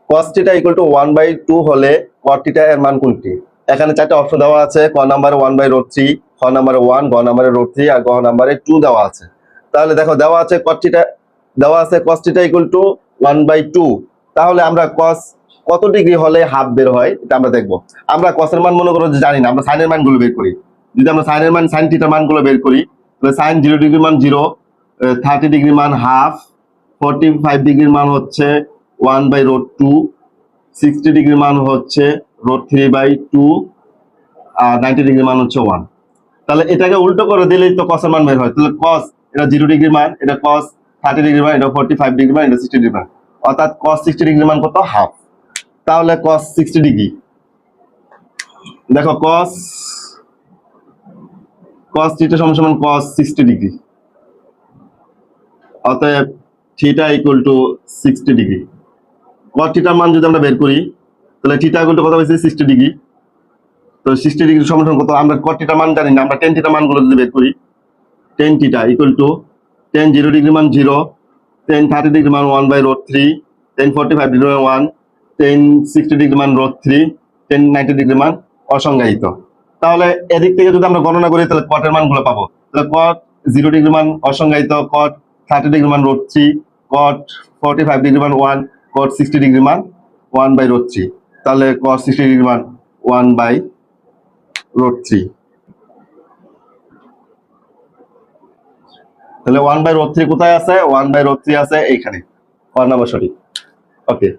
cos theta equal to 1/2 হলে cot theta এর মান কোনটি? এখানে চারটি অপশন দেওয়া আছে, ক নাম্বারে 1/√3, খ নাম্বারে 1, গ নাম্বারে √3 আর গ নাম্বারে 2 দেওয়া আছে। তাহলে দেখো দেওয়া আছে cot থিটা, দেওয়া আছে cos থিটা ইকুয়াল টু 1/2। তাহলে আমরা cos কত ডিগ্রি হলে হাফ বের হয় এটা আমরা দেখব। আমরা cos এর মান মনে করো যে জানি না, আমরা sin এর মানগুলো বের করি। যদি আমরা sin এর মান sin থিটার মানগুলো বের করি, তাহলে sin 0 ডিগ্রি মান 0, 30 ডিগ্রি মান হাফ, 45 ডিগ্রির মান হচ্ছে 1/√2, 60 ডিগ্রি মান হচ্ছে √3/2 আর 90 ডিগ্রি মান হচ্ছে 1। তাহলে এটাকে উল্টো করে দিলেই তো cos এর মান বের হয়। তাহলে cos এটা 0 ডিগ্রি মান, এটা cos 30 ডিগ্রি মান, এটা 45 ডিগ্রি মান, এটা 60 ডিগ্রি মান, অর্থাৎ cos 60 ডিগ্রি মান কত? হাফ। তাহলে cos 60 ডিগ্রি, দেখো cos থিটা সমান cos 60 ডিগ্রি, অতএব theta equal to 60 degree. cot থিটার মান যদি আমরা বের করি, তাহলে থিটা ইকুয়াল টু কত হয়েছে? 60 ডিগ্রি। তো 60 ডিগ্রি সমান কত? আমরা cot থিটার মান জানি না, আমরা tan থিটার মানগুলো যদি বের করি, tan theta equal to tan 0 degree মান 0, tan 30 ডিগ্রি মান 1/√3, tan 45 ডিগ্রি মান 1, tan 60 ডিগ্রি মান √3, tan 90 ডিগ্রি মান অসংজ্ঞায়িত। তাহলে এদিক থেকে যদি আমরা গণনা করি তাহলে cot এর মানগুলো পাবো। তাহলে cot 0 ডিগ্রি মান অসংজ্ঞায়িত, cot 30 ডিগ্রি মান √3, cot 45 ডিগ্রি মান 1, cot 60 ডিগ্রি মান 1/√3। তাহলে cot 60 ডিগ্রি মান 1/√3। তাহলে 1/√3 কোথায় আছে? 1/√3 আছে এইখানে, ক নাম্বার সঠিক। ওকে।